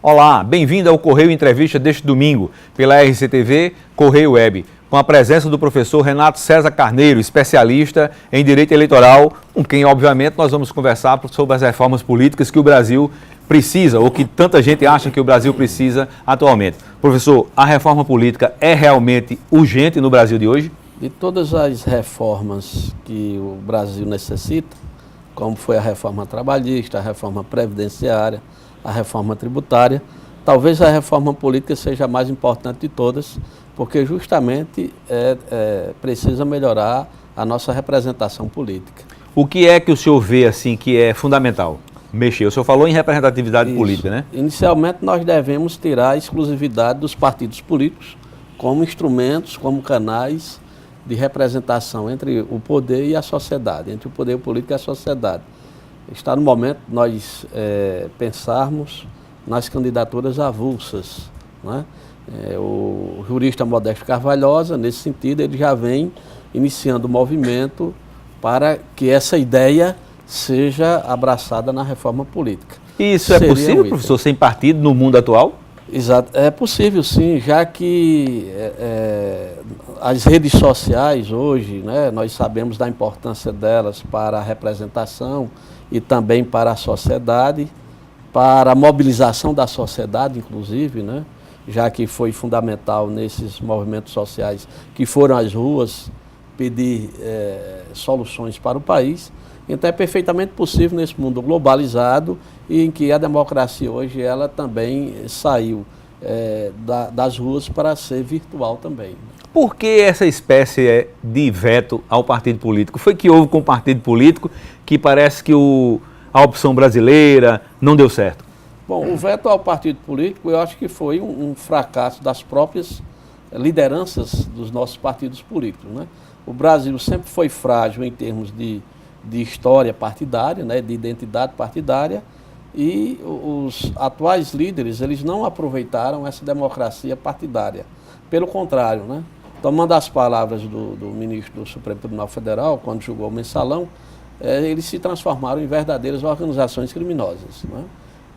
Olá, bem-vindo ao Correio Entrevista deste domingo, pela RCTV Correio Web, com a presença do professor Renato César Carneiro, especialista em Direito Eleitoral, com quem, obviamente, nós vamos conversar sobre as reformas políticas que o Brasil precisa, ou que tanta gente acha que o Brasil precisa atualmente. Professor, a reforma política é realmente urgente no Brasil de hoje? De todas as reformas que o Brasil necessita, como foi a reforma trabalhista, a reforma previdenciária, a reforma tributária, talvez a reforma política seja a mais importante de todas, porque justamente precisa melhorar a nossa representação política. O que é que o senhor vê assim que é fundamental? Mexer. O senhor falou em representatividade política, né? Inicialmente nós devemos tirar a exclusividade dos partidos políticos como instrumentos, como canais de representação entre o poder e a sociedade, entre o poder político e a sociedade. Está no momento de nós pensarmos nas candidaturas avulsas, né? O jurista Modesto Carvalhosa, nesse sentido, ele já vem iniciando o movimento para que essa ideia seja abraçada na reforma política. E isso é possível, professor, sem partido no mundo atual? Exato, é possível sim, já que as redes sociais hoje, né, nós sabemos da importância delas para a representação e também para a sociedade, para a mobilização da sociedade, inclusive, né, já que foi fundamental nesses movimentos sociais que foram às ruas pedir soluções para o país. Então é perfeitamente possível nesse mundo globalizado e em que a democracia hoje ela também saiu das ruas para ser virtual também. Por que essa espécie de veto ao partido político? Foi que houve com o partido político que parece que a opção brasileira não deu certo? Bom, o veto ao partido político eu acho que foi um fracasso das próprias lideranças dos nossos partidos políticos, né? O Brasil sempre foi frágil em termos de história partidária, né, de identidade partidária, e os atuais líderes eles não aproveitaram essa democracia partidária. Pelo contrário, né, tomando as palavras do ministro do Supremo Tribunal Federal, quando julgou o Mensalão, eles se transformaram em verdadeiras organizações criminosas, né?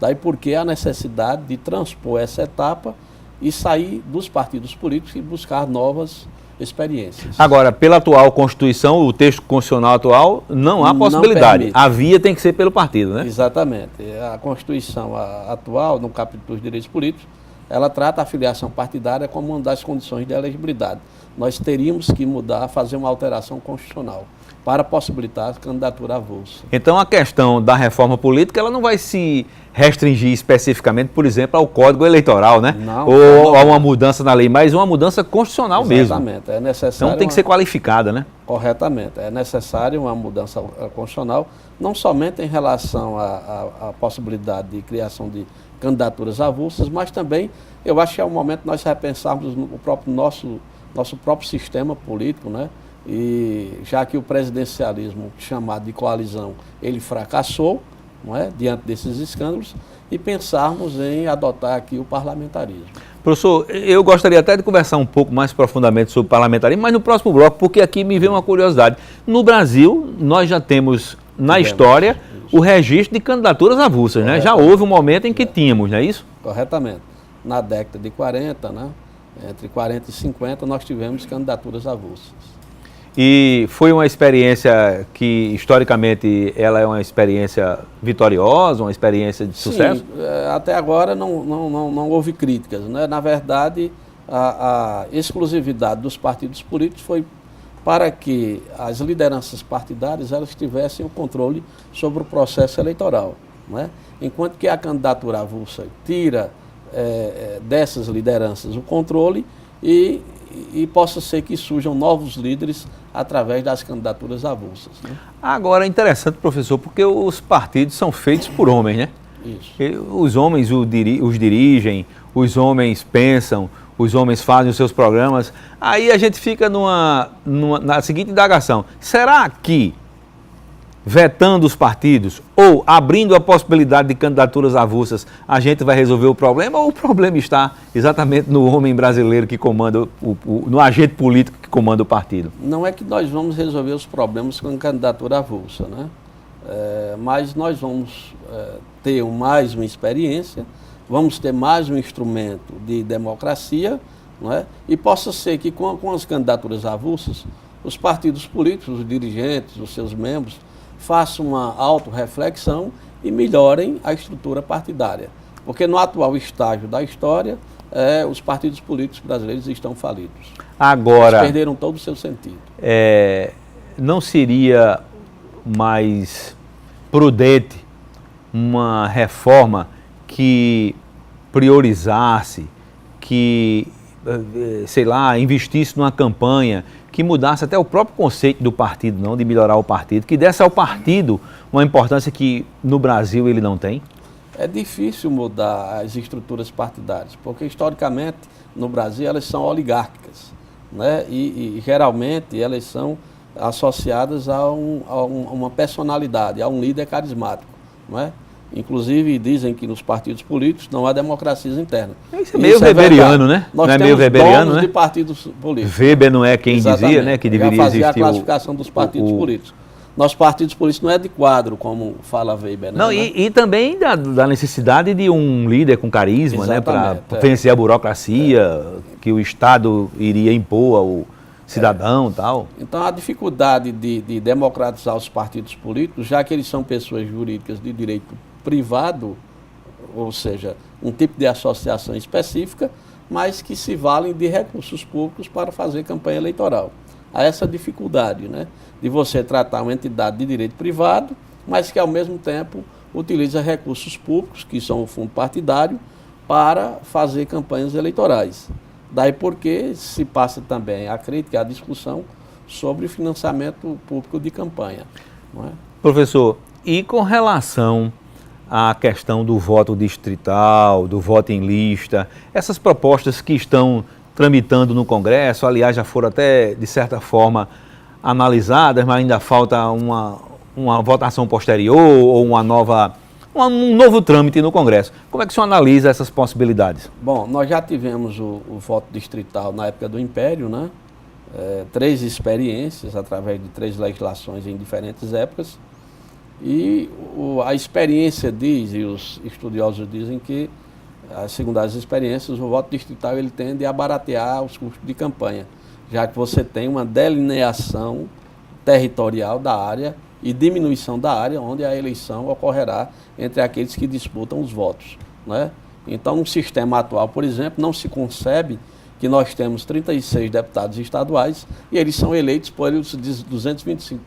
Daí porque a necessidade de transpor essa etapa e sair dos partidos políticos e buscar novas experiências. Agora, pela atual Constituição, o texto constitucional atual, não há possibilidade. A via tem que ser pelo partido, né? Exatamente. A Constituição atual, no capítulo dos direitos políticos, ela trata a filiação partidária como uma das condições de elegibilidade. Nós teríamos que mudar, fazer uma alteração constitucional para possibilitar a candidatura avulsa. Então a questão da reforma política ela não vai se restringir especificamente, por exemplo, ao Código Eleitoral, né? Não, ou a uma mudança na lei, mas uma mudança constitucional mesmo. Exatamente. É necessário. Então tem que ser qualificada, né? Corretamente. É necessário uma mudança constitucional, não somente em relação à possibilidade de criação de candidaturas avulsas, mas também eu acho que é o momento de nós repensarmos nosso próprio sistema político, né? E já que o presidencialismo chamado de coalizão, ele fracassou, não é, diante desses escândalos, e pensarmos em adotar aqui o parlamentarismo. Professor, eu gostaria até de conversar um pouco mais profundamente sobre parlamentarismo, mas no próximo bloco, porque aqui me veio uma curiosidade. No Brasil, nós já temos, na história, o registro de candidaturas avulsas, né? Já houve um momento em que tínhamos, não é isso? Corretamente. Na década de 40, né, entre 40 e 50, nós tivemos candidaturas avulsas. E foi uma experiência que, historicamente, ela é uma experiência vitoriosa, uma experiência de sucesso? Sim, até agora não houve críticas, né? Na verdade, a exclusividade dos partidos políticos foi para que as lideranças partidárias elas tivessem o controle sobre o processo eleitoral, né? Enquanto que a candidatura avulsa tira dessas lideranças o controle e possa ser que surjam novos líderes através das candidaturas avulsas, né? Agora, é interessante, professor, porque os partidos são feitos por homens, né? Isso. Os homens os dirigem, os homens pensam, os homens fazem os seus programas. Aí a gente fica na seguinte indagação: será que vetando os partidos ou abrindo a possibilidade de candidaturas avulsas, a gente vai resolver o problema, ou o problema está exatamente no homem brasileiro que comanda, no agente político que comanda o partido? Não é que nós vamos resolver os problemas com candidatura avulsa, né? Mas nós vamos ter mais uma experiência vamos ter mais um instrumento de democracia, não é? E possa ser que com as candidaturas avulsas, os partidos políticos, os dirigentes, os seus membros, façam uma autorreflexão e melhorem a estrutura partidária. Porque no atual estágio da história, os partidos políticos brasileiros estão falidos. Agora, eles perderam todo o seu sentido. Não seria mais prudente uma reforma que priorizasse, que, sei lá, investisse numa campanha, que mudasse até o próprio conceito do partido, não de melhorar o partido, que desse ao partido uma importância que no Brasil ele não tem? É difícil mudar as estruturas partidárias, porque historicamente no Brasil elas são oligárquicas, né? E geralmente elas são associadas a uma personalidade, a um líder carismático, não é? Inclusive dizem que nos partidos políticos não há democracias internas. Isso é meio weberiano, né? Nós não é temos meio weberiano, né? de partidos políticos. Weber não é quem dizia, né, que deveria existir a classificação dos partidos políticos. Nossos partidos políticos não é de quadro, como fala Weber. Né? Não, e também da necessidade de um líder com carisma, né, para vencer a burocracia que o Estado iria impor ao cidadão e tal. Então, a dificuldade de democratizar os partidos políticos, já que eles são pessoas jurídicas de direito privado, ou seja, um tipo de associação específica, mas que se valem de recursos públicos para fazer campanha eleitoral. Há essa dificuldade, né, de você tratar uma entidade de direito privado, mas que ao mesmo tempo utiliza recursos públicos, que são o fundo partidário, para fazer campanhas eleitorais. Daí porque se passa também a crítica, a discussão sobre financiamento público de campanha. Não é? Professor, e com relação à questão do voto distrital, do voto em lista, essas propostas que estão tramitando no Congresso, aliás, já foram até, de certa forma, analisadas, mas ainda falta uma votação posterior ou um novo trâmite no Congresso. Como é que o senhor analisa essas possibilidades? Bom, nós já tivemos o voto distrital na época do Império, né? 3 experiências através de 3 legislações em diferentes épocas. E a experiência diz, e os estudiosos dizem que, segundo as experiências, o voto distrital ele tende a baratear os custos de campanha, já que você tem uma delineação territorial da área e diminuição da área onde a eleição ocorrerá entre aqueles que disputam os votos, né? Então, no sistema atual, por exemplo, não se concebe que nós temos 36 deputados estaduais e eles são eleitos por 225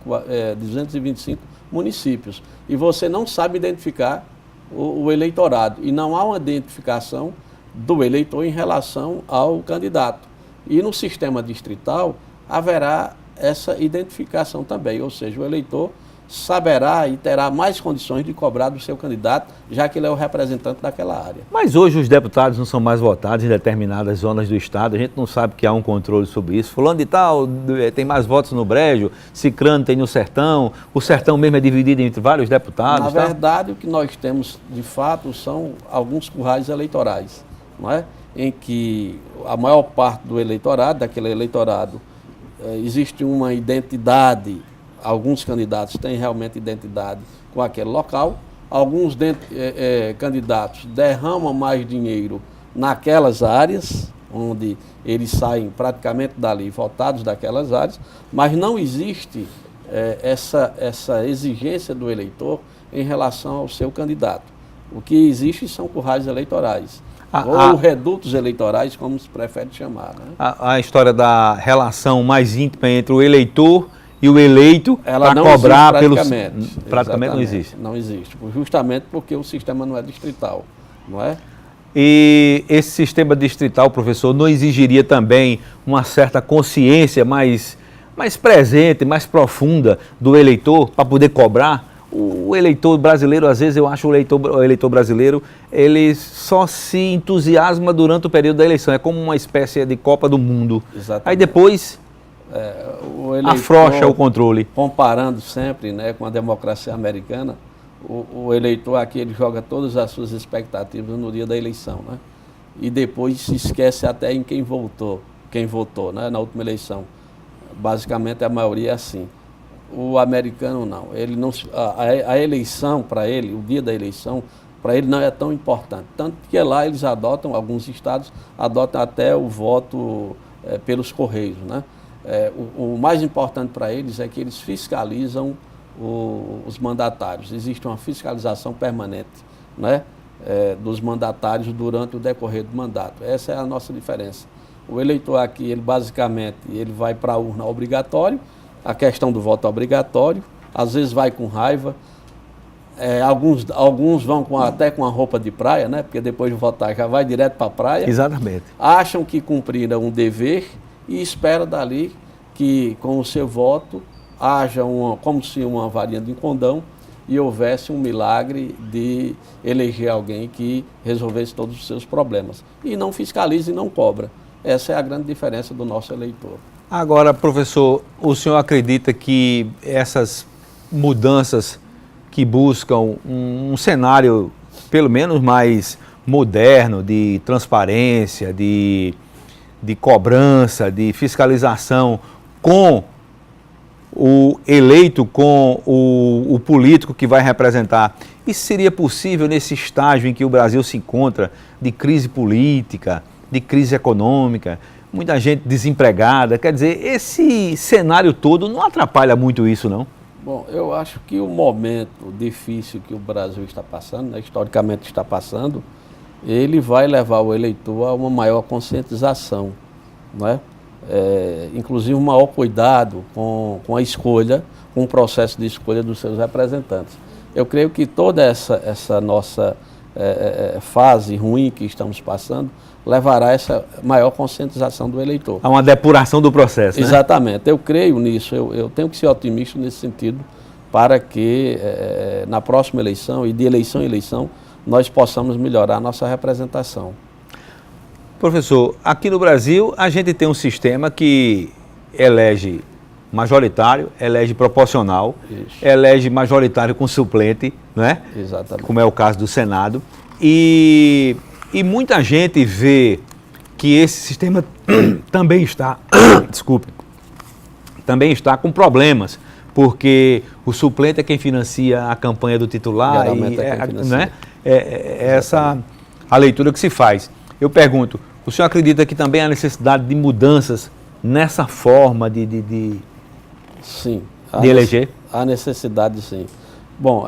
municípios. E você não sabe identificar o eleitorado e não há uma identificação do eleitor em relação ao candidato. E no sistema distrital haverá essa identificação também, ou seja, o eleitor saberá e terá mais condições de cobrar do seu candidato, já que ele é o representante daquela área. Mas hoje os deputados não são mais votados em determinadas zonas do Estado, a gente não sabe que há um controle sobre isso. Fulano de tal tem mais votos no Brejo, Cicrano tem no Sertão, o Sertão mesmo é dividido entre vários deputados. Na verdade, o que nós temos, de fato, são alguns currais eleitorais, não é? Em que a maior parte do eleitorado, daquele eleitorado, existe uma identidade. Alguns candidatos têm realmente identidade com aquele local, alguns candidatos derramam mais dinheiro naquelas áreas, onde eles saem praticamente dali, votados daquelas áreas, mas não existe essa exigência do eleitor em relação ao seu candidato. O que existe são currais eleitorais, ou redutos eleitorais, como se prefere chamar. Né? A história da relação mais íntima entre o eleitor e o eleito para cobrar pelos... Praticamente não existe. Não existe, justamente porque o sistema não é distrital, não é? E esse sistema distrital, professor, não exigiria também uma certa consciência mais presente, mais profunda do eleitor para poder cobrar? O eleitor brasileiro, às vezes eu acho o eleitor brasileiro, ele só se entusiasma durante o período da eleição, é como uma espécie de Copa do Mundo. Exatamente. Aí depois... o eleitor, afrouxa o controle. Comparando sempre, né, com a democracia americana, o eleitor aqui ele joga todas as suas expectativas no dia da eleição, né? E depois se esquece até em quem votou, né, na última eleição. Basicamente a maioria é assim. O americano não. Ele não a eleição para ele, o dia da eleição, Para ele não é tão importante. Tanto que lá eles adotam, alguns estados adotam até o voto pelos correios, né? O mais importante para eles é que eles fiscalizam os mandatários. Existe uma fiscalização permanente, né, dos mandatários durante o decorrer do mandato. Essa é a nossa diferença. O eleitor aqui, ele basicamente, ele vai para a urna obrigatório, a questão do voto obrigatório, às vezes vai com raiva, alguns vão até com a roupa de praia, né, porque depois de votar já vai direto para a praia. Exatamente. Acham que cumpriram um dever e espera dali que com o seu voto haja como se uma varinha de condão e houvesse um milagre de eleger alguém que resolvesse todos os seus problemas. E não fiscaliza e não cobra. Essa é a grande diferença do nosso eleitor. Agora, professor, o senhor acredita que essas mudanças que buscam um cenário pelo menos mais moderno de transparência, de cobrança, de fiscalização com o eleito, com o político que vai representar. Isso seria possível nesse estágio em que o Brasil se encontra de crise política, de crise econômica, muita gente desempregada? Quer dizer, esse cenário todo não atrapalha muito isso, não? Bom, eu acho que o momento difícil que o Brasil está passando, né, historicamente está passando, ele vai levar o eleitor a uma maior conscientização, não é? Inclusive um maior cuidado com a escolha, com o processo de escolha dos seus representantes. Eu creio que toda essa nossa fase ruim que estamos passando levará a essa maior conscientização do eleitor. Há uma depuração do processo, né? Exatamente, eu creio nisso, eu tenho que ser otimista nesse sentido para que na próxima eleição e de eleição em eleição nós possamos melhorar a nossa representação. Professor, aqui no Brasil a gente tem um sistema que elege majoritário, elege proporcional, Isso. elege majoritário com suplente, né? Exatamente. Como é o caso do Senado. E muita gente vê que esse sistema também está, desculpe, também está com problemas, porque o suplente é quem financia a campanha do titular, Geralmente né? Essa a leitura que se faz. Eu pergunto, o senhor acredita que também há necessidade de mudanças nessa forma de Sim, eleger? Há necessidade, sim. Bom,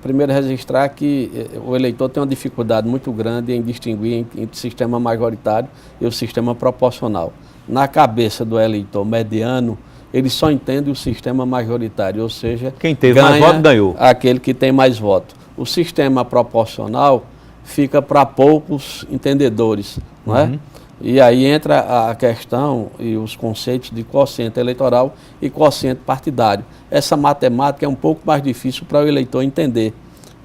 primeiro registrar que o eleitor tem uma dificuldade muito grande em distinguir entre o sistema majoritário e o sistema proporcional. Na cabeça do eleitor mediano, ele só entende o sistema majoritário, ou seja, quem teve mais voto ganhou. Aquele que tem mais voto. O sistema proporcional fica para poucos entendedores, não é? E aí entra a questão e os conceitos de quociente eleitoral e quociente partidário. Essa matemática é um pouco mais difícil para o eleitor entender.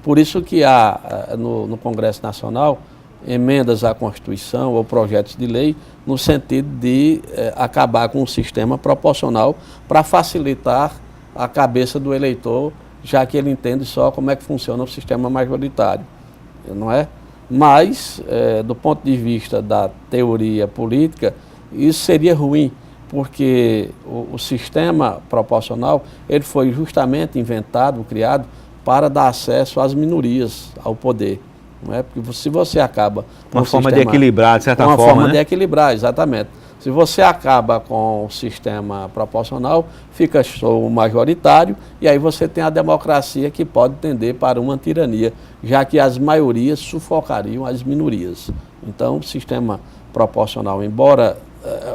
Por isso que há no Congresso Nacional emendas à Constituição ou projetos de lei no sentido de acabar com o sistema proporcional para facilitar a cabeça do eleitor, já que ele entende só como é que funciona o sistema majoritário, não é? Mas, do ponto de vista da teoria política, isso seria ruim, porque o sistema proporcional ele foi justamente inventado, criado, para dar acesso às minorias ao poder. Não é? Porque se você acaba com uma forma de equilibrar, de certa forma, uma forma né? de equilibrar, exatamente. Se você acaba com o sistema proporcional, fica só o majoritário e aí você tem a democracia que pode tender para uma tirania, já que as maiorias sufocariam as minorias. Então, o sistema proporcional, embora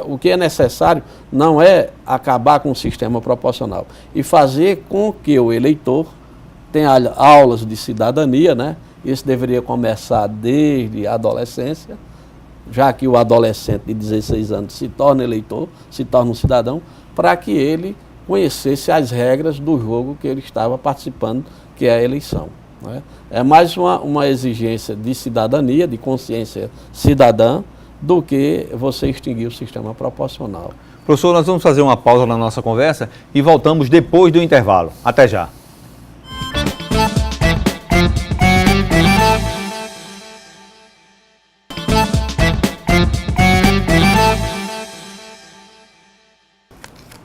o que é necessário não é acabar com o sistema proporcional e fazer com que o eleitor tenha aulas de cidadania, né? Isso deveria começar desde a adolescência, já que o adolescente de 16 anos se torna eleitor, se torna um cidadão, para que ele conhecesse as regras do jogo que ele estava participando, que é a eleição. Né? É mais uma exigência de cidadania, de consciência cidadã, do que você extinguir o sistema proporcional. Professor, nós vamos fazer uma pausa na nossa conversa e voltamos depois do intervalo. Até já.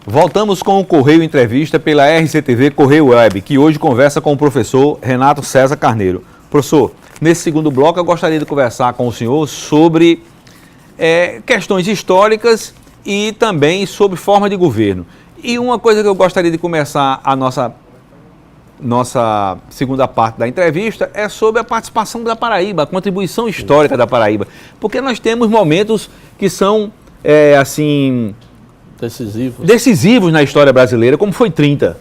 Voltamos com o Correio Entrevista pela RCTV Correio Web, que hoje conversa com o professor Renato César Carneiro. Professor, nesse segundo bloco eu gostaria de conversar com o senhor sobre questões históricas e também sobre forma de governo. E uma coisa que eu gostaria de começar a nossa segunda parte da entrevista é sobre a participação da Paraíba, a contribuição histórica da Paraíba. Porque nós temos momentos que são, assim... decisivos na história brasileira, como foi 30.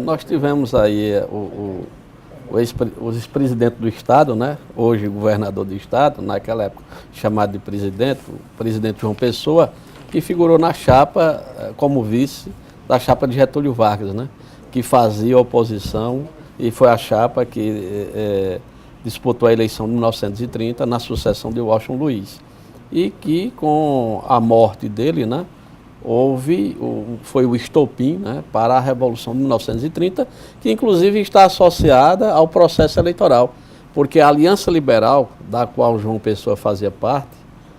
Nós tivemos aí o ex-presidente do Estado, né? Hoje governador do Estado, naquela época chamado de presidente, o presidente João Pessoa, que figurou na chapa como vice da chapa de Getúlio Vargas, né? Que fazia oposição e foi a chapa que disputou a eleição de 1930 na sucessão de Washington Luiz. E que com a morte dele, né? Foi o estopim, né, para a Revolução de 1930, que inclusive está associada ao processo eleitoral, porque a Aliança Liberal, da qual João Pessoa fazia parte,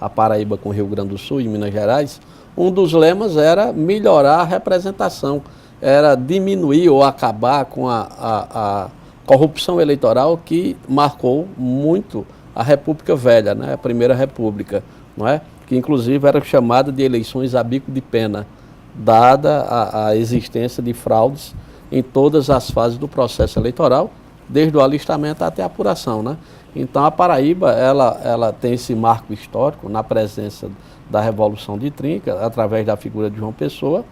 a Paraíba com o Rio Grande do Sul e Minas Gerais, um dos lemas era melhorar a representação, era diminuir ou acabar com a corrupção eleitoral que marcou muito a República Velha, né, a Primeira República, não é? Que inclusive era chamada de eleições a bico de pena, dada a existência de fraudes em todas as fases do processo eleitoral, desde o alistamento até a apuração, né? Então a Paraíba, ela tem esse marco histórico na presença da Revolução de 30, através da figura de João Pessoa,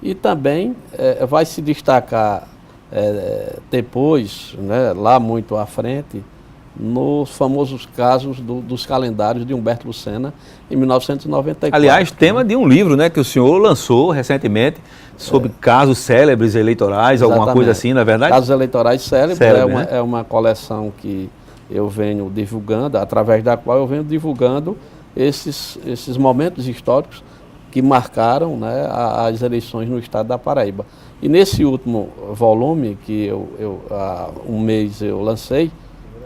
e também vai se destacar depois, né, lá muito à frente, nos famosos casos dos calendários de Humberto Lucena, em 1994. Aliás, tema de um livro, né, que o senhor lançou recentemente, sobre casos célebres eleitorais, Exatamente. Alguma coisa assim, não é verdade? Casos eleitorais célebres, né? É uma coleção que eu venho divulgando, através da qual eu venho divulgando esses momentos históricos que marcaram, né, as eleições no estado da Paraíba. E nesse último volume, que há um mês eu lancei,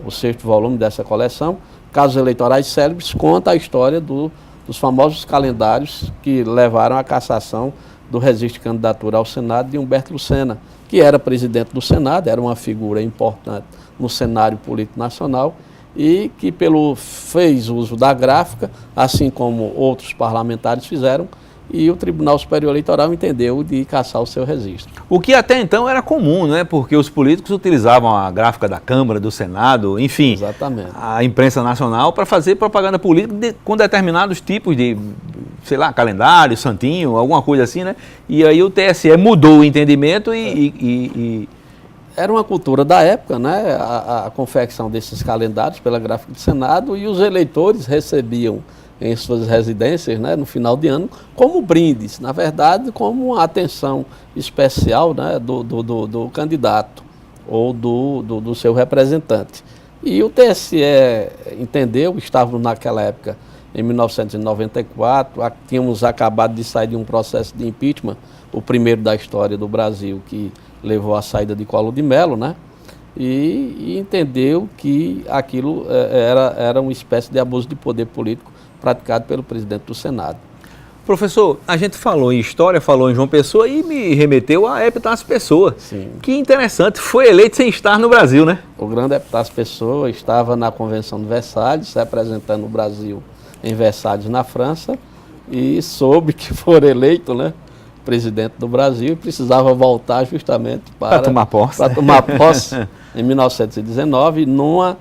o sexto volume dessa coleção, Casos Eleitorais Célebres, conta a história dos famosos calendários que levaram à cassação do registro de candidatura ao Senado de Humberto Lucena, que era presidente do Senado, era uma figura importante no cenário político nacional e que fez uso da gráfica, assim como outros parlamentares fizeram, e o Tribunal Superior Eleitoral entendeu de cassar o seu registro. O que até então era comum, né? Porque os políticos utilizavam a gráfica da Câmara, do Senado, enfim, Exatamente. A imprensa nacional para fazer propaganda política com determinados tipos de, sei lá, calendário, santinho, alguma coisa assim, né? E aí o TSE mudou o entendimento e... Era uma cultura da época, né? A confecção desses calendários pela gráfica do Senado, e os eleitores recebiam em suas residências, né, no final de ano, como brindes, na verdade, como uma atenção especial, né, do candidato ou do seu representante. E o TSE entendeu, estávamos naquela época, em 1994, tínhamos acabado de sair de um processo de impeachment, o primeiro da história do Brasil, que levou à saída de Collor de Mello, né? E entendeu que aquilo era uma espécie de abuso de poder político praticado pelo presidente do Senado. Professor, a gente falou em história, falou em João Pessoa e me remeteu a Epitácio Pessoa. Sim. Que interessante, foi eleito sem estar no Brasil, né? O grande Epitácio Pessoa estava na Convenção de Versalhes, representando o Brasil em Versalhes, na França, e soube que for eleito, né, presidente do Brasil, e precisava voltar justamente para tomar posse. Para tomar posse em 1919, numa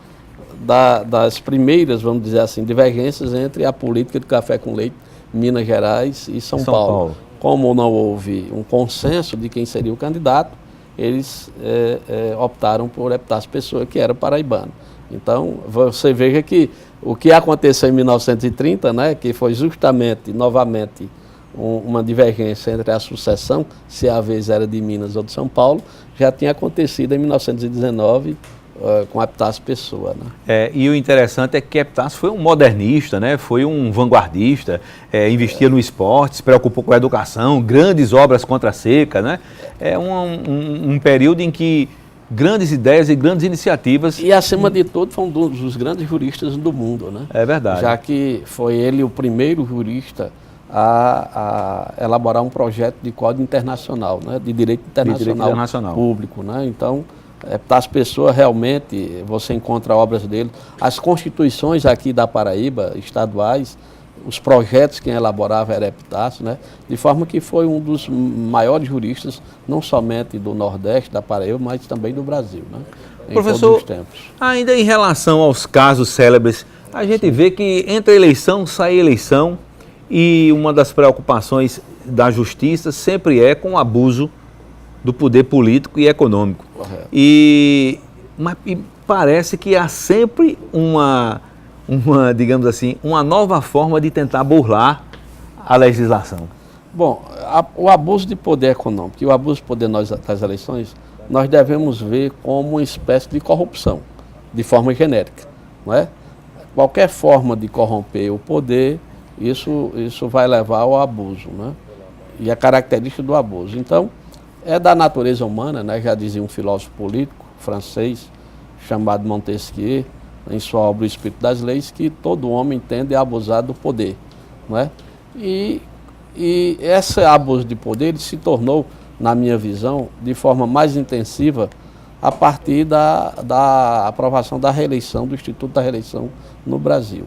das primeiras, vamos dizer assim, divergências entre a política de café com leite, Minas Gerais e São Paulo. Como não houve um consenso de quem seria o candidato, eles optaram por Epitácio Pessoa, que era paraibano. Então, você veja que o que aconteceu em 1930, né, que foi justamente, novamente, uma divergência entre a sucessão, se a vez era de Minas ou de São Paulo, já tinha acontecido em 1919 com Epitácio Pessoa, né? E o interessante é que Epitácio foi um modernista, né? Foi um vanguardista, investia no esporte, se preocupou com a educação, grandes obras contra a seca, né? É um período em que grandes ideias e grandes iniciativas... E, acima de tudo, foi um dos grandes juristas do mundo, né? É verdade. Já que foi ele o primeiro jurista a elaborar um projeto de código internacional, né? De direito internacional público, né? Então, As pessoas realmente, você encontra obras dele, as constituições aqui da Paraíba, estaduais, os projetos que elaborava era Epitácio, né? De forma que foi um dos maiores juristas, não somente do Nordeste, da Paraíba, mas também do Brasil, né? Em Professor, todos os tempos. ainda em relação aos casos célebres, a gente vê que entre eleição sai eleição e uma das preocupações da justiça sempre é com o abuso do poder político e econômico. Correto. E parece que há sempre digamos assim, uma nova forma de tentar burlar a legislação. Bom, o abuso de poder econômico e o abuso de poder das eleições, nós devemos ver como uma espécie de corrupção, de forma genérica, não é? Qualquer forma de corromper o poder, isso vai levar ao abuso, né? E a característica do abuso. Então, é da natureza humana, né? Já dizia um filósofo político francês chamado Montesquieu, em sua obra O Espírito das Leis, que todo homem tende a abusar do poder, não é? E esse abuso de poder ele se tornou, na minha visão, de forma mais intensiva a partir da aprovação da reeleição, do Instituto da Reeleição no Brasil.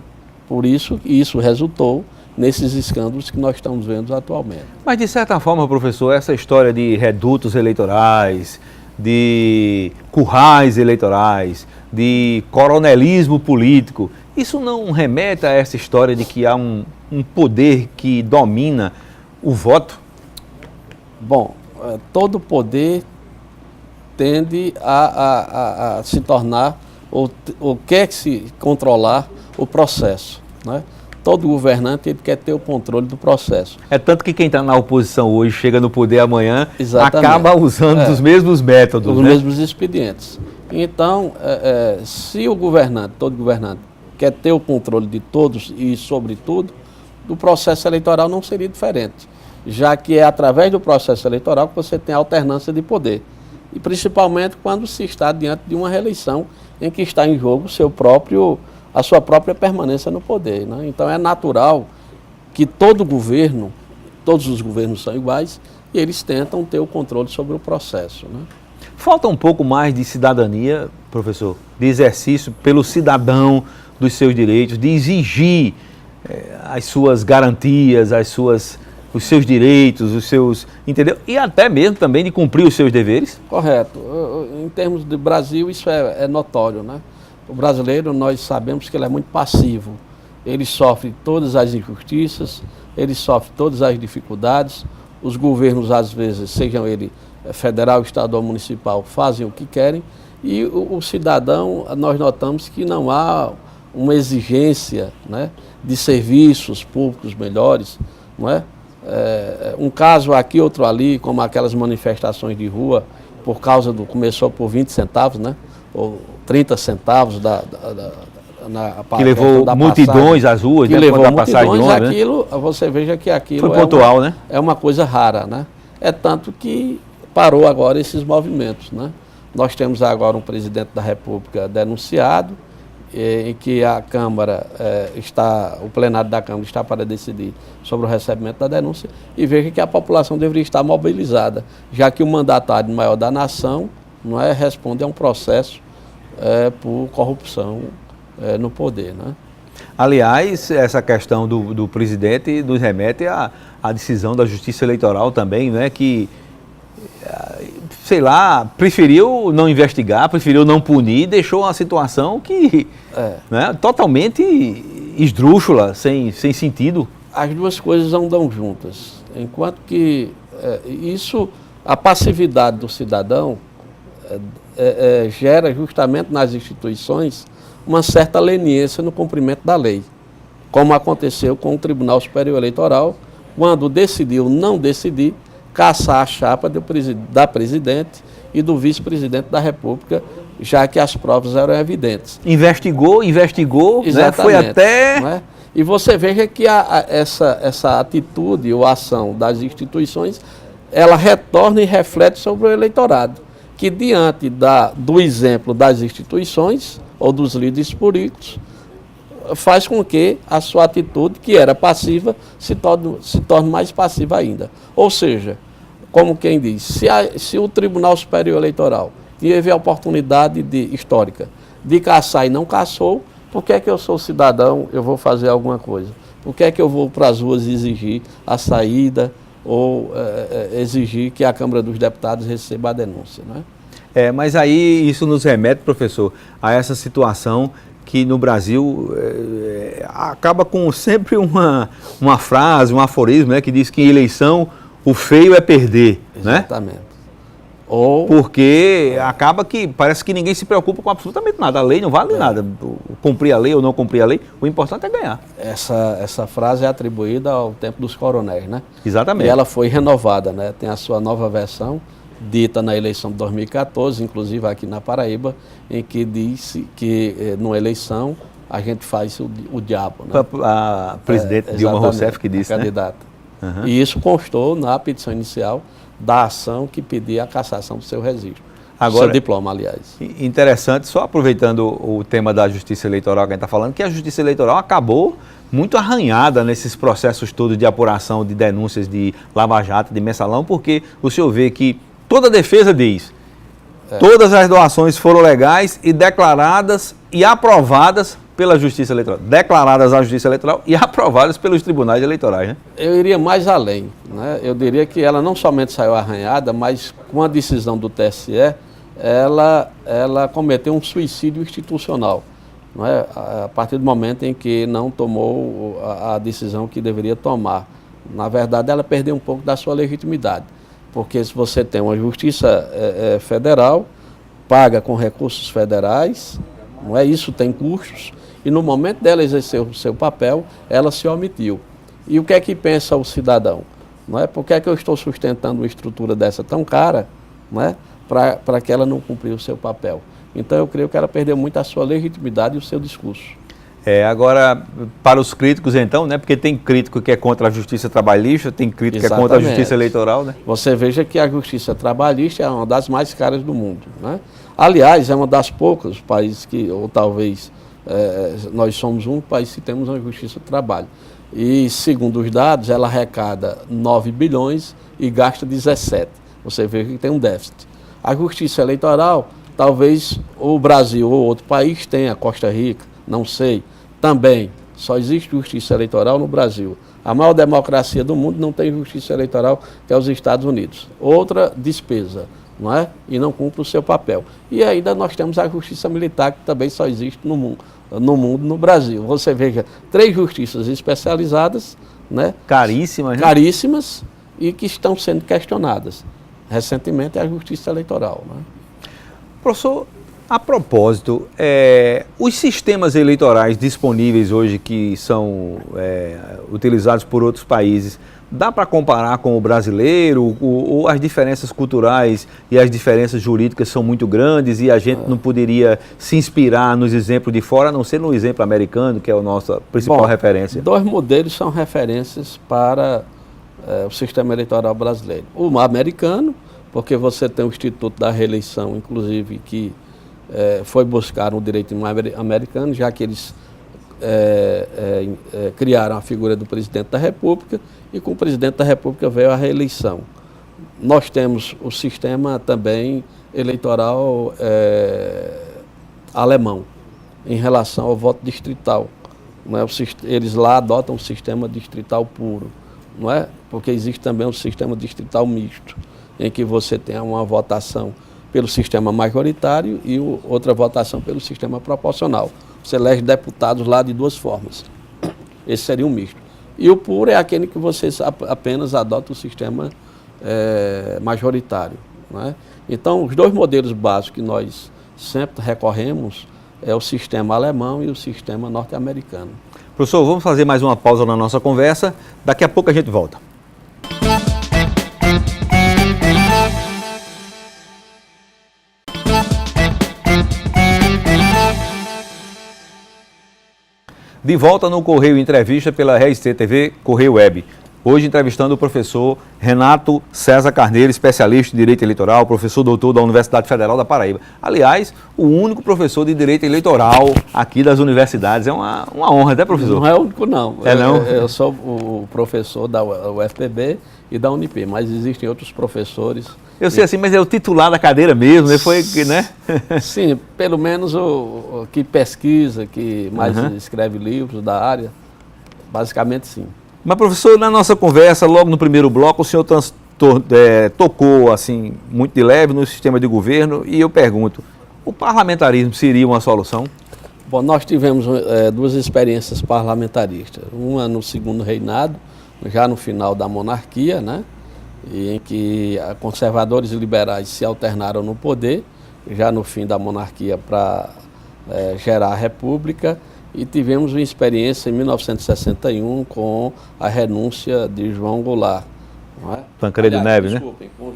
Por isso, isso resultou nesses escândalos que nós estamos vendo atualmente. Mas, de certa forma, professor, essa história de redutos eleitorais, de currais eleitorais, de coronelismo político, isso não remete a essa história de que há um poder que domina o voto? Bom, todo poder tende a se tornar, ou quer se controlar o processo, né? Todo governante ele quer ter o controle do processo. É tanto que quem está na oposição hoje, chega no poder amanhã, Exatamente. Acaba usando os mesmos métodos, os né? mesmos expedientes. Então, se o governante, todo governante, quer ter o controle de todos e, sobretudo, do processo eleitoral não seria diferente, já que é através do processo eleitoral que você tem a alternância de poder. E principalmente quando se está diante de uma reeleição em que está em jogo a sua própria permanência no poder, né? Então é natural que todo governo, todos os governos são iguais, e eles tentam ter o controle sobre o processo, né? Falta um pouco mais de cidadania, professor, de exercício pelo cidadão dos seus direitos, de exigir as suas garantias, os seus direitos, entendeu? E até mesmo também de cumprir os seus deveres? Correto. Em termos de Brasil, isso é notório, né? O brasileiro, nós sabemos que ele é muito passivo. Ele sofre todas as injustiças, ele sofre todas as dificuldades. Os governos, às vezes, sejam ele federal, estadual, municipal, fazem o que querem. E o cidadão, nós notamos que não há uma exigência, né, de serviços públicos melhores, não é? Um caso aqui, outro ali, como aquelas manifestações de rua, começou por 20 centavos, né? Ou 30 centavos que levou multidões às ruas, que levou multidões, aquilo, né? Você veja que aquilo foi pontual, né? É uma coisa rara, né? É tanto que parou agora esses movimentos, né? Nós temos agora um presidente da República denunciado, em que a Câmara o plenário da Câmara está para decidir sobre o recebimento da denúncia, e veja que a população deveria estar mobilizada, já que o mandatário maior da nação responde a um processo por corrupção no poder, né? Aliás, essa questão do presidente nos remete à decisão da Justiça Eleitoral também, né, que, sei lá, preferiu não investigar, preferiu não punir, deixou uma situação que totalmente esdrúxula, sem sentido. As duas coisas andam juntas. Enquanto que a passividade do cidadão gera justamente nas instituições uma certa leniência no cumprimento da lei, como aconteceu com o Tribunal Superior Eleitoral, quando decidiu não decidir caçar a chapa da presidente e do vice-presidente da República, já que as provas eram evidentes. Investigou, né? Foi até... Não é? E você veja que essa atitude ou ação das instituições, ela retorna e reflete sobre o eleitorado, que diante do exemplo das instituições ou dos líderes políticos, faz com que a sua atitude, que era passiva, se torne mais passiva ainda. Ou seja, como quem diz, se o Tribunal Superior Eleitoral teve a oportunidade histórica de caçar e não caçou, por que é que eu sou cidadão, eu vou fazer alguma coisa? Por que é que eu vou para as ruas exigir a saída ou exigir que a Câmara dos Deputados receba a denúncia, né? Mas aí isso nos remete, professor, a essa situação que no Brasil acaba com sempre uma frase, um aforismo, né, que diz que em eleição o feio é perder. Exatamente. Né? Porque acaba que parece que ninguém se preocupa com absolutamente nada. A lei não vale nada. Cumprir a lei ou não cumprir a lei, o importante é ganhar. Essa frase é atribuída ao tempo dos coronéis, né? Exatamente. E ela foi renovada, né? Tem a sua nova versão, dita na eleição de 2014, inclusive aqui na Paraíba, em que disse que numa eleição a gente faz o diabo. Né? A presidente Dilma Rousseff que disse, candidata. Né? Uhum. E isso constou na petição inicial da ação que pedia a cassação do seu registro. Agora, seu diploma, aliás. Interessante, só aproveitando o tema da justiça eleitoral que a gente está falando, que a justiça eleitoral acabou muito arranhada nesses processos todos de apuração de denúncias de Lava Jato, de Mensalão, porque o senhor vê que toda a defesa diz, todas as doações foram legais e declaradas e aprovadas pela Justiça Eleitoral. Declaradas à Justiça Eleitoral e aprovadas pelos tribunais eleitorais, né? Eu iria mais além, né? Eu diria que ela não somente saiu arranhada, mas com a decisão do TSE, ela cometeu um suicídio institucional, não é? A partir do momento em que não tomou a decisão que deveria tomar. Na verdade, ela perdeu um pouco da sua legitimidade, porque se você tem uma justiça federal, paga com recursos federais, não é? Isso tem custos, e no momento dela exercer o seu papel, ela se omitiu. E o que é que pensa o cidadão? Não é? Por que é que eu estou sustentando uma estrutura dessa tão cara, não é? Para que ela não cumpriu o seu papel? Então eu creio que ela perdeu muito a sua legitimidade e o seu discurso. Agora, para os críticos então, né? Porque tem crítico que é contra a justiça trabalhista, tem crítico que é contra a justiça eleitoral, né? Você veja que a justiça trabalhista é uma das mais caras do mundo, né? Aliás, é uma das poucas países que, ou talvez, nós somos um país que temos uma justiça do trabalho. E, segundo os dados, ela arrecada 9 bilhões e gasta 17. Você vê que tem um déficit. A justiça eleitoral, talvez o Brasil ou outro país tenha, Costa Rica, não sei, também. Só existe justiça eleitoral no Brasil. A maior democracia do mundo não tem justiça eleitoral, que é os Estados Unidos. Outra despesa, não é? E não cumpre o seu papel. E ainda nós temos a justiça militar, que também só existe no mundo, no Brasil. Você veja, 3 justiças especializadas, né? Caríssimas, né? Caríssimas, e que estão sendo questionadas. Recentemente é a justiça eleitoral, né? Professor, a propósito, os sistemas eleitorais disponíveis hoje que são utilizados por outros países, dá para comparar com o brasileiro ou as diferenças culturais e as diferenças jurídicas são muito grandes e a gente não poderia se inspirar nos exemplos de fora, a não ser no exemplo americano, que é a nossa principal referência? 2 modelos são referências para o sistema eleitoral brasileiro. O americano, porque você tem o Instituto da Reeleição, inclusive, que foi buscar um direito americano, já que eles criaram a figura do presidente da República, e com o presidente da República veio a reeleição. Nós temos o sistema também eleitoral alemão, em relação ao voto distrital. Não é? Eles lá adotam o sistema distrital puro, não é? Porque existe também um sistema distrital misto, em que você tem uma votação pelo sistema majoritário e outra votação pelo sistema proporcional. Você elege deputados lá de 2 formas. Esse seria um misto. E o puro é aquele que você apenas adota o sistema majoritário. Não é? Então, os 2 modelos básicos que nós sempre recorremos é o sistema alemão e o sistema norte-americano. Professor, vamos fazer mais uma pausa na nossa conversa. Daqui a pouco a gente volta. De volta no Correio Entrevista pela RST TV Correio Web. Hoje entrevistando o professor Renato César Carneiro, especialista em Direito Eleitoral, professor doutor da Universidade Federal da Paraíba. Aliás, o único professor de Direito Eleitoral aqui das universidades. É uma honra, né, professor? Não é o único, não. Não? Eu sou o professor da UFPB e da Unip, mas existem outros professores Eu sei assim, mas é o titular da cadeira mesmo, né? Foi, né? Sim, pelo menos o que pesquisa, que mais escreve livros da área, basicamente sim. Mas, professor, na nossa conversa, logo no primeiro bloco, o senhor tocou, assim, muito de leve no sistema de governo, e eu pergunto, o parlamentarismo seria uma solução? Bom, nós tivemos duas experiências parlamentaristas. Uma no segundo reinado, já no final da monarquia, né? Em que conservadores e liberais se alternaram no poder, já no fim da monarquia, para gerar a república. E tivemos uma experiência em 1961 com a renúncia de João Goulart. Tancredo Neves, desculpem, com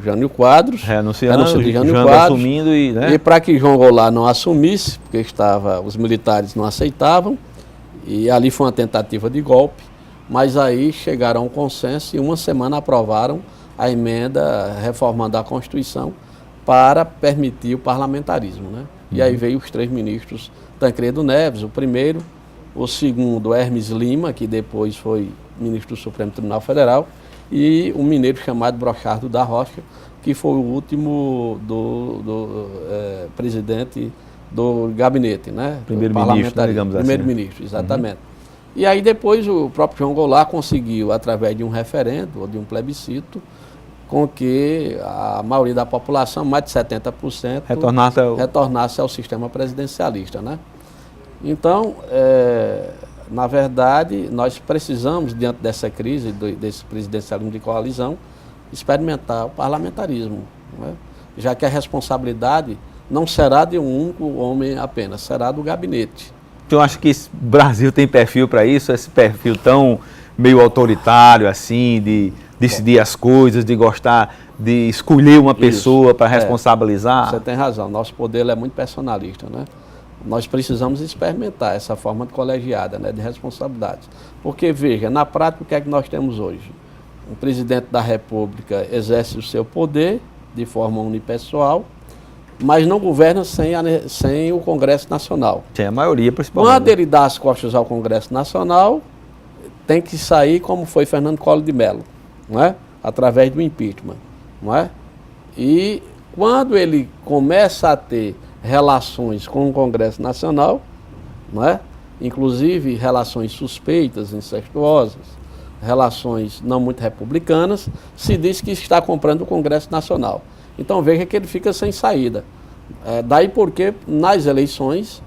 Jânio Quadros. Renunciando, de Jânio Jango Quadros, assumindo e... Né? E para que João Goulart não assumisse, porque os militares não aceitavam, e ali foi uma tentativa de golpe, mas aí chegaram a um consenso e uma semana aprovaram a emenda reformando a Constituição para permitir o parlamentarismo, né? E aí veio os 3 ministros, Tancredo Neves, o primeiro, o segundo, Hermes Lima, que depois foi ministro do Supremo Tribunal Federal, e um mineiro chamado Brochardo da Rocha, que foi o último presidente do gabinete, né? Primeiro-ministro, né, digamos assim. Primeiro-ministro, exatamente. E aí depois o próprio João Goulart conseguiu, através de um referendo ou de um plebiscito, com que a maioria da população, mais de 70%, retornasse ao sistema presidencialista, né? Então, na verdade, nós precisamos, diante dessa crise, desse presidencialismo de coalizão, experimentar o parlamentarismo, né? Já que a responsabilidade não será de um único homem apenas, será do gabinete. Eu acho que o Brasil tem perfil para isso, esse perfil tão meio autoritário, assim, de decidir as coisas, de gostar de escolher uma pessoa para responsabilizar. Você tem razão, nosso poder é muito personalista, né? Nós precisamos experimentar essa forma de colegiada, né, de responsabilidade. Porque, veja, na prática, o que é que nós temos hoje? O presidente da República exerce o seu poder de forma unipessoal, mas não governa sem o Congresso Nacional. Tem a maioria, principalmente. Quando ele dá as costas ao Congresso Nacional, tem que sair como foi Fernando Collor de Mello, não é? Através do impeachment, não é? E quando ele começa a ter relações com o Congresso Nacional, não é? Inclusive relações suspeitas, incestuosas, relações não muito republicanas, se diz que está comprando o Congresso Nacional. Então veja que ele fica sem saída. Daí porque nas eleições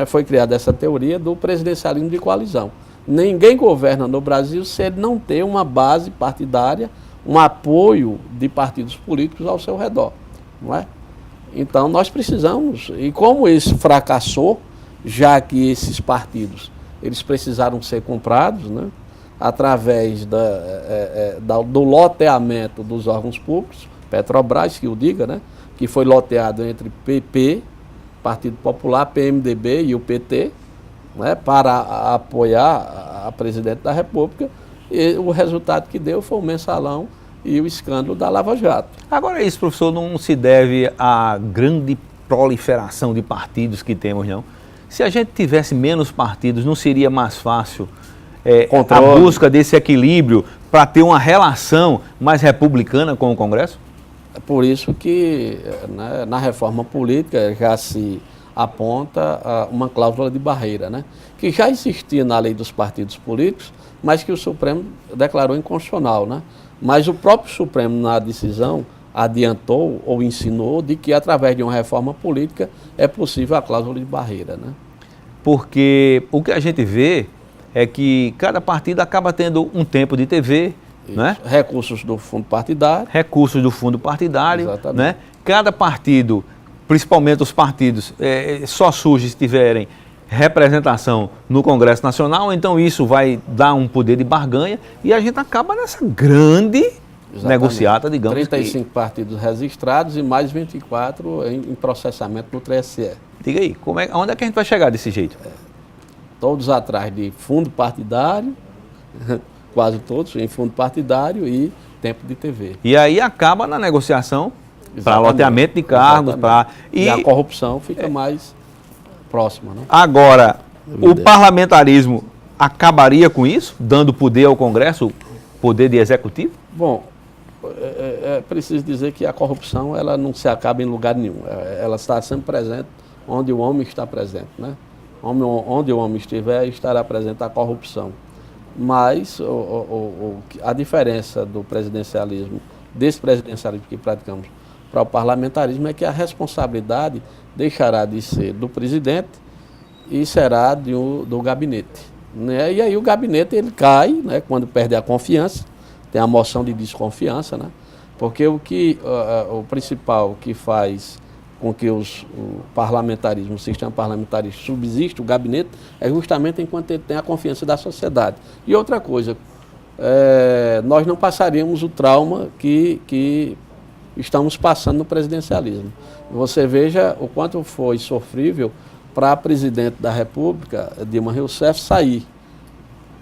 foi criada essa teoria do presidencialismo de coalizão. Ninguém governa no Brasil se ele não ter uma base partidária, um apoio de partidos políticos ao seu redor, não é? Então nós precisamos, e como isso fracassou, já que esses partidos eles precisaram ser comprados, né, através do loteamento dos órgãos públicos, Petrobras, que o diga, né, que foi loteado entre PP, Partido Popular, PMDB e o PT, né, para apoiar a presidente da República, e o resultado que deu foi o mensalão e o escândalo da Lava Jato. Agora isso, professor, não se deve à grande proliferação de partidos que temos, não? Se a gente tivesse menos partidos, não seria mais fácil a busca desse equilíbrio para ter uma relação mais republicana com o Congresso? É por isso que, né, na reforma política já se aponta uma cláusula de barreira, né, que já existia na lei dos partidos políticos, mas que o Supremo declarou inconstitucional, né? Mas o próprio Supremo, na decisão, adiantou ou ensinou de que, através de uma reforma política, é possível a cláusula de barreira, né? Porque o que a gente vê é que cada partido acaba tendo um tempo de TV, né? Recursos do fundo partidário. Recursos do fundo partidário, exatamente, né? Cada partido, principalmente os partidos, só surge se tiverem representação no Congresso Nacional, então isso vai dar um poder de barganha e a gente acaba nessa grande negociata, digamos. 35 partidos registrados e mais 24 em processamento no TSE. Diga aí, onde é que a gente vai chegar desse jeito? Todos atrás de fundo partidário, quase todos em fundo partidário e tempo de TV. E aí acaba na negociação para loteamento de cargos. E a corrupção fica mais próxima, né? Agora, o parlamentarismo acabaria com isso, dando poder ao Congresso, poder de executivo? Bom, É preciso dizer que a corrupção ela não se acaba em lugar nenhum. Ela está sempre presente onde o homem está presente, né? Onde o homem estiver, estará presente a corrupção. Mas a diferença do presidencialismo, desse presidencialismo que praticamos para o parlamentarismo, é que a responsabilidade deixará de ser do presidente e será do gabinete, né? E aí o gabinete ele cai, né, quando perde a confiança, tem a moção de desconfiança, né? Porque o principal que faz com que o parlamentarismo, o sistema parlamentarista subsista, o gabinete, é justamente enquanto ele tem a confiança da sociedade. E outra coisa, nós não passaríamos o trauma que estamos passando no presidencialismo. Você veja o quanto foi sofrível para a presidente da República, Dilma Rousseff, sair.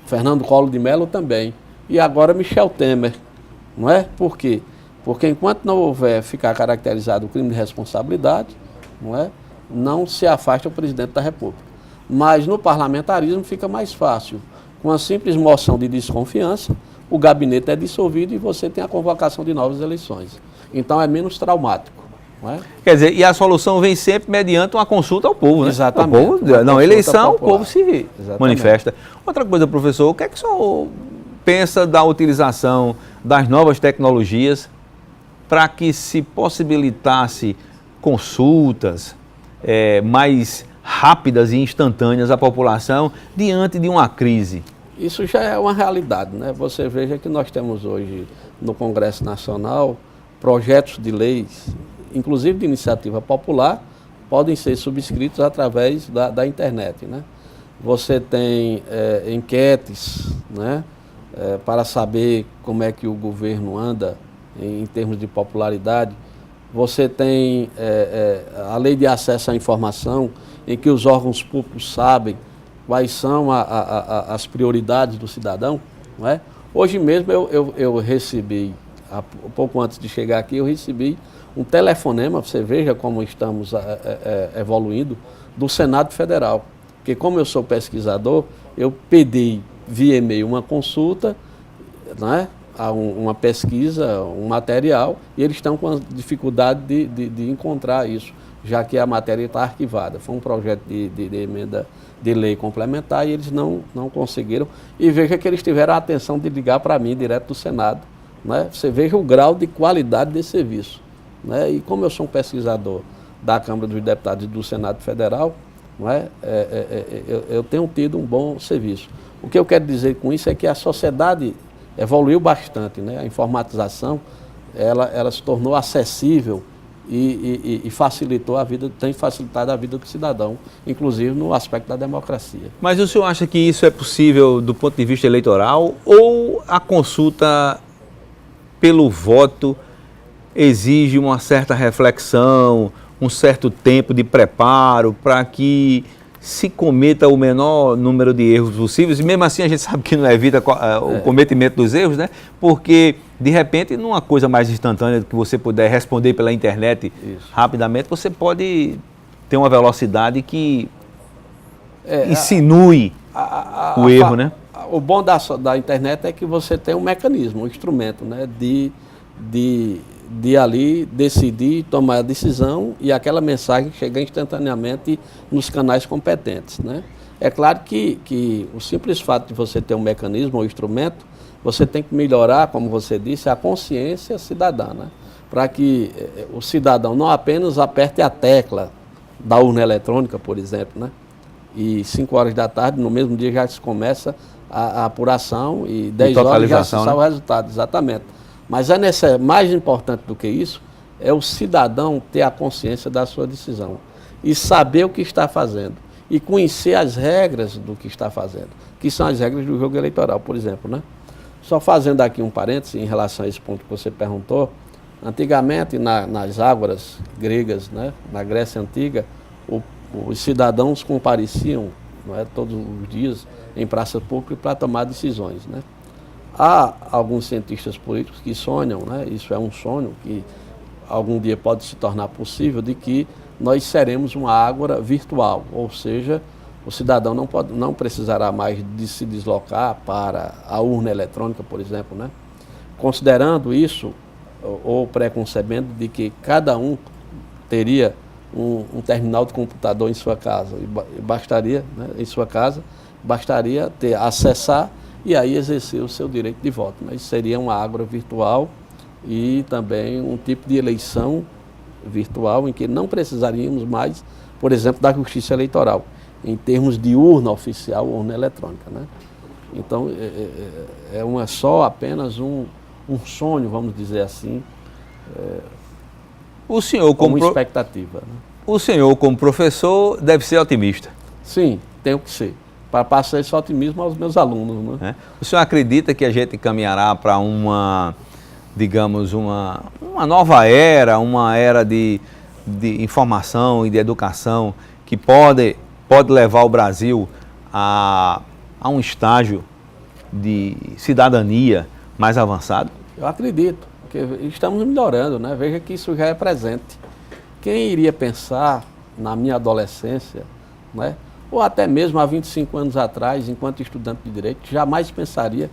Fernando Collor de Mello também. E agora Michel Temer. Não é? Por quê? Porque enquanto não houver ficar caracterizado o crime de responsabilidade, não se afasta o presidente da República. Mas no parlamentarismo fica mais fácil. Com a simples moção de desconfiança, o gabinete é dissolvido e você tem a convocação de novas eleições. Então é menos traumático. Não é? Quer dizer, e a solução vem sempre mediante uma consulta ao povo, né? Exatamente. O povo, não, eleição, popular. O povo se Exatamente. manifesta. Outra coisa, professor, o que é que o senhor pensa da utilização das novas tecnologias para que se possibilitasse consultas mais rápidas e instantâneas à população diante de uma crise? Isso já é uma realidade, né? Você veja que nós temos hoje no Congresso Nacional projetos de leis, inclusive de iniciativa popular, podem ser subscritos através da internet, né? Você tem enquetes, né, para saber como é que o governo anda em termos de popularidade. Você tem a lei de acesso à informação, em que os órgãos públicos sabem quais são as prioridades do cidadão, não é? Hoje mesmo eu recebi, pouco antes de chegar aqui, eu recebi um telefonema, você veja como estamos evoluindo, do Senado Federal. Porque como eu sou pesquisador, eu pedi via e-mail uma consulta, né, uma pesquisa, um material, e eles estão com a dificuldade de encontrar isso, já que a matéria está arquivada. Foi um projeto de emenda de lei complementar e eles não conseguiram. E veja que eles tiveram a atenção de ligar para mim, direto do Senado. Né? Você veja o grau de qualidade desse serviço. Né? E como eu sou um pesquisador da Câmara dos Deputados e do Senado Federal, não é? Eu tenho tido um bom serviço. O que eu quero dizer com isso é que a sociedade evoluiu bastante, né? A informatização ela se tornou acessível e facilitou a vida, tem facilitado a vida do cidadão, inclusive no aspecto da democracia. Mas o senhor acha que isso é possível do ponto de vista eleitoral ou a consulta pelo voto exige uma certa reflexão, um certo tempo de preparo para que se cometa o menor número de erros possíveis, e mesmo assim a gente sabe que não evita o cometimento dos erros, né? Porque, de repente, numa coisa mais instantânea que você puder responder pela internet rapidamente, você pode ter uma velocidade que insinue o erro, né? O bom da internet é que você tem um mecanismo, um instrumento, né, de ali decidir, tomar a decisão e aquela mensagem chegar instantaneamente nos canais competentes, né? É claro que o simples fato de você ter um mecanismo ou instrumento, você tem que melhorar, como você disse, a consciência cidadã, né? Para que o cidadão não apenas aperte a tecla da urna eletrônica, por exemplo, né? E 5 horas da tarde, no mesmo dia já se começa a apuração e 10 horas já se sabe o resultado, exatamente. Mas mais importante do que isso é o cidadão ter a consciência da sua decisão e saber o que está fazendo e conhecer as regras do que está fazendo, que são as regras do jogo eleitoral, por exemplo, né? Só fazendo aqui um parêntese em relação a esse ponto que você perguntou, antigamente nas ágoras gregas, né, na Grécia Antiga, os cidadãos compareciam, não é, todos os dias em praça pública para tomar decisões, né? Há alguns cientistas políticos que sonham, né, isso é um sonho que algum dia pode se tornar possível, de que nós seremos uma ágora virtual, ou seja, o cidadão não precisará mais de se deslocar para a urna eletrônica, por exemplo, né? Considerando isso, ou preconcebendo de que cada um teria um terminal de computador em sua casa, e bastaria, né, em sua casa, bastaria acessar e aí exercer o seu direito de voto. Né? Isso seria uma agora virtual e também um tipo de eleição virtual em que não precisaríamos mais, por exemplo, da justiça eleitoral, em termos de urna oficial ou urna eletrônica. Né? Então, só apenas um sonho, vamos dizer assim, o senhor, como expectativa. Né? O senhor, como professor, deve ser otimista. Sim, tenho que ser, para passar esse otimismo aos meus alunos. Né? O senhor acredita que a gente caminhará para uma, digamos, uma nova era, uma era de informação e de educação que pode levar o Brasil a um estágio de cidadania mais avançado? Eu acredito, porque estamos melhorando, né? Veja que isso já é presente. Quem iria pensar na minha adolescência, né? Ou até mesmo há 25 anos atrás, enquanto estudante de Direito, jamais pensaria,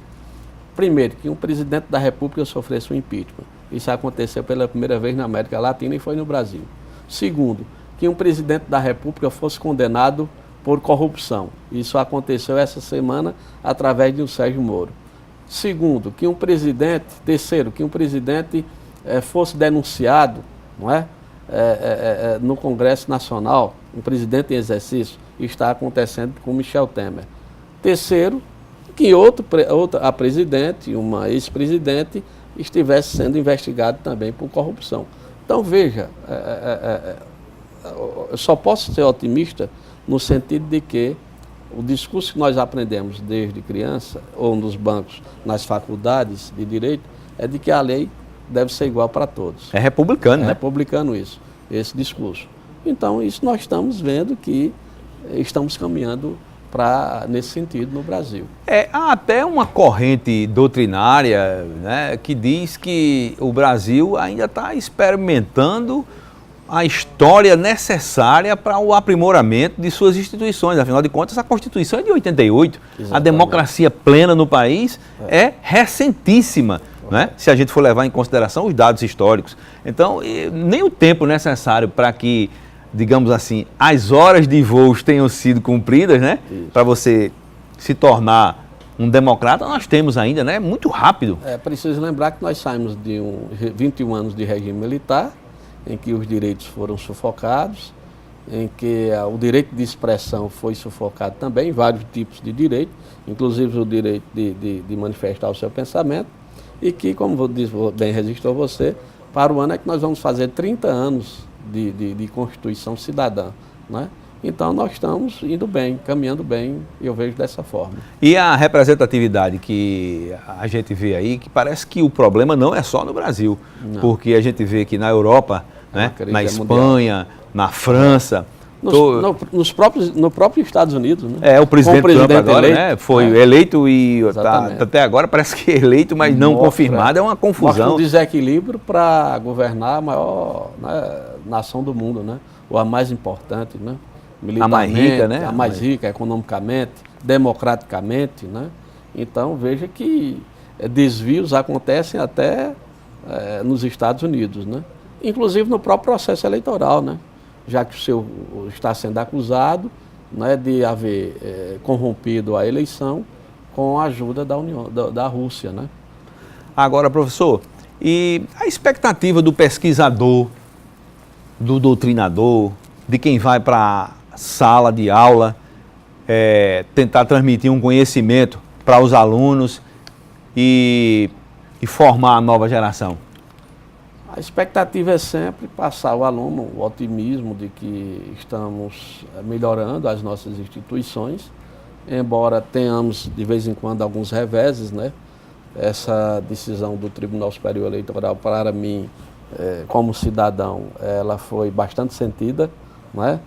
primeiro, que um presidente da República sofresse um impeachment. Isso aconteceu pela primeira vez na América Latina e foi no Brasil. Segundo, que um presidente da República fosse condenado por corrupção. Isso aconteceu essa semana através de um Sérgio Moro. Segundo, que um presidente, terceiro, que um presidente fosse denunciado, não é? No Congresso Nacional, um presidente em exercício, está acontecendo com Michel Temer. Terceiro, que a presidente, uma ex-presidente, estivesse sendo investigado também por corrupção. Então, veja, eu só posso ser otimista no sentido de que o discurso que nós aprendemos desde criança, ou nos bancos, nas faculdades de direito, é de que a lei deve ser igual para todos. É republicano, né? É republicano isso, esse discurso. Então, isso nós estamos vendo que estamos caminhando nesse sentido no Brasil. Há até uma corrente doutrinária, né, que diz que o Brasil ainda está experimentando a história necessária para o aprimoramento de suas instituições. Afinal de contas, a Constituição é de 88. Exatamente. A democracia plena no país é recentíssima, né? Se a gente for levar em consideração os dados históricos. Então, nem o tempo necessário para que, digamos assim, as horas de voos tenham sido cumpridas, né? Para você se tornar um democrata, nós temos ainda, né? Muito rápido. É preciso lembrar que nós saímos de 21 anos de regime militar, em que os direitos foram sufocados, em que o direito de expressão foi sufocado também, vários tipos de direito, inclusive o direito de manifestar o seu pensamento, e que, como bem registrou você, para o ano é que nós vamos fazer 30 anos de Constituição Cidadã, né? Então nós estamos indo bem, caminhando bem, eu vejo dessa forma. E a representatividade que a gente vê aí, que parece que o problema não é só no Brasil, não. Porque a gente vê que na Europa, né, na Espanha, na França... No próprio Estados Unidos, né? O presidente Trump agora, eleito, né, foi eleito e até agora parece que é eleito, mas não confirmado, é uma confusão. Mostra um desequilíbrio para governar a maior, né, nação do mundo, né? Ou a mais importante, né? A mais rica, né? A mais rica economicamente, democraticamente, né? Então, veja que desvios acontecem até nos Estados Unidos, né? Inclusive no próprio processo eleitoral, né? Já que o senhor está sendo acusado, né, de haver corrompido a eleição com a ajuda da Rússia, né? Agora, professor, e a expectativa do pesquisador, do doutrinador, de quem vai para a sala de aula, tentar transmitir um conhecimento para os alunos e formar a nova geração? A expectativa é sempre passar ao aluno o otimismo de que estamos melhorando as nossas instituições, embora tenhamos de vez em quando alguns reveses, né? Essa decisão do Tribunal Superior Eleitoral, para mim, como cidadão, ela foi bastante sentida, né?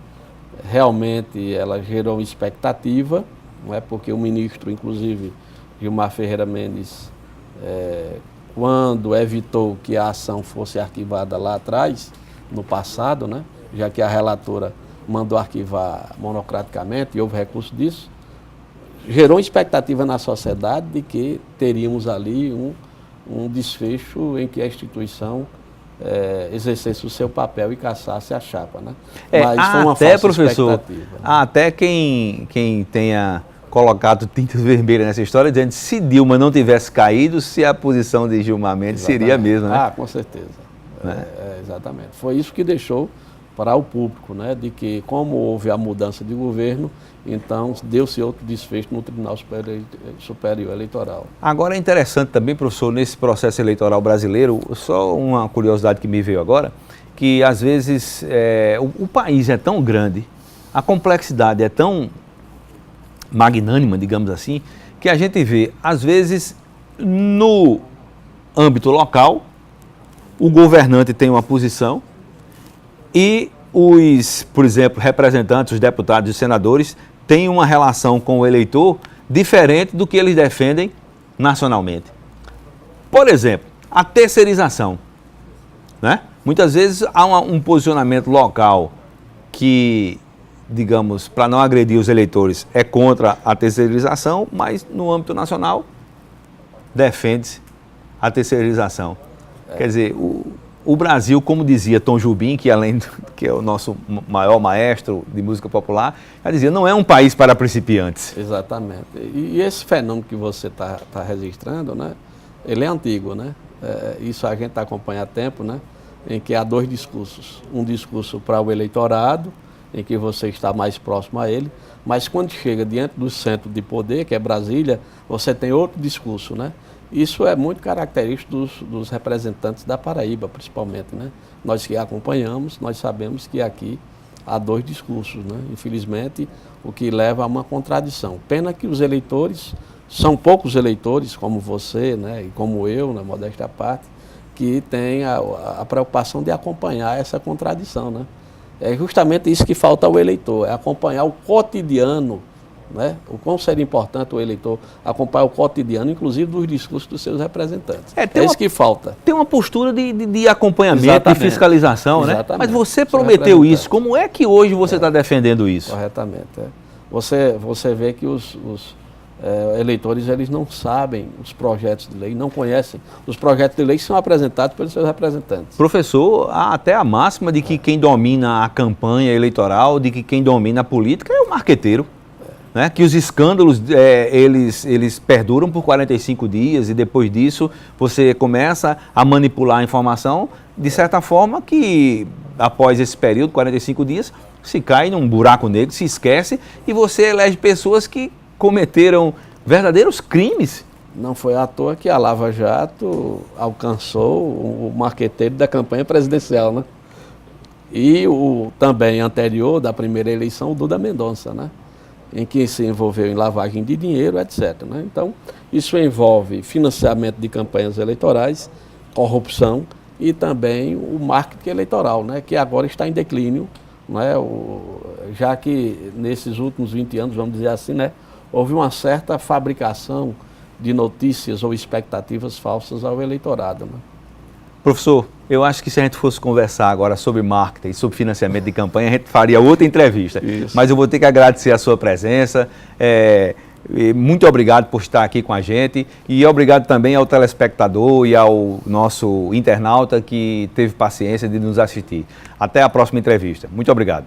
Realmente ela gerou expectativa, não é? Porque o ministro, inclusive, Gilmar Ferreira Mendes, quando evitou que a ação fosse arquivada lá atrás, no passado, né? Já que a relatora mandou arquivar monocraticamente e houve recurso disso, gerou expectativa na sociedade de que teríamos ali um desfecho em que a instituição exercesse o seu papel e caçasse a chapa, né? Mas foi uma falsa professor, expectativa, né? Há até quem tenha colocado tintas vermelhas nessa história, dizendo que se Dilma não tivesse caído, se a posição de Gilmar Mendes seria a mesma, né? Ah, com certeza. Exatamente. Foi isso que deixou para o público, né? De que, como houve a mudança de governo, então deu-se outro desfecho no Tribunal Superior Eleitoral. Agora é interessante também, professor, nesse processo eleitoral brasileiro, só uma curiosidade que me veio agora, que às vezes o país é tão grande, a complexidade é tão magnânima, digamos assim, que a gente vê, às vezes, no âmbito local, o governante tem uma posição e os, por exemplo, representantes, os deputados e os senadores têm uma relação com o eleitor diferente do que eles defendem nacionalmente. Por exemplo, a terceirização, né? Muitas vezes há um posicionamento local que, digamos, para não agredir os eleitores, é contra a terceirização, mas no âmbito nacional defende-se a terceirização. Quer dizer, o Brasil, como dizia Tom Jobim, que além que é o nosso maior maestro de música popular, já dizia, não é um país para principiantes. Exatamente. E esse fenômeno que você está registrando, né, ele é antigo, né? Isso a gente acompanha há tempo, né? Em que há dois discursos. Um discurso para o eleitorado, em que você está mais próximo a ele, mas quando chega diante do centro de poder, que é Brasília, você tem outro discurso, né? Isso é muito característico dos representantes da Paraíba, principalmente, né? Nós que acompanhamos, nós sabemos que aqui há dois discursos, né? Infelizmente, o que leva a uma contradição. Pena que os eleitores, são poucos eleitores, como você, né? E como eu, na modéstia à parte, que têm a preocupação de acompanhar essa contradição, né? É justamente isso que falta ao eleitor, é acompanhar o cotidiano, né? O quão seria importante o eleitor acompanhar o cotidiano, inclusive dos discursos dos seus representantes. Isso que falta. Tem uma postura de acompanhamento, exatamente, de fiscalização, exatamente, né? Mas você prometeu isso, como é que hoje você está defendendo isso? Corretamente. Você vê que os eleitores, eles não sabem os projetos de lei, não conhecem os projetos de lei que são apresentados pelos seus representantes. Professor, há até a máxima de que quem domina a campanha eleitoral, de que quem domina a política é o marqueteiro. Né? Que os escândalos, eles perduram por 45 dias e depois disso você começa a manipular a informação de certa forma que após esse período, 45 dias, se cai num buraco negro, se esquece e você elege pessoas que cometeram verdadeiros crimes. Não foi à toa que a Lava Jato alcançou o marqueteiro da campanha presidencial, né? E o também anterior da primeira eleição, o Duda Mendonça, né? Em que se envolveu em lavagem de dinheiro, etc. Né? Então, isso envolve financiamento de campanhas eleitorais, corrupção e também o marketing eleitoral, né? Que agora está em declínio, né? Já que nesses últimos 20 anos, vamos dizer assim, né? Houve uma certa fabricação de notícias ou expectativas falsas ao eleitorado. Né? Professor, eu acho que se a gente fosse conversar agora sobre marketing, sobre financiamento de campanha, a gente faria outra entrevista. Isso. Mas eu vou ter que agradecer a sua presença. Muito obrigado por estar aqui com a gente e obrigado também ao telespectador e ao nosso internauta que teve paciência de nos assistir. Até a próxima entrevista. Muito obrigado.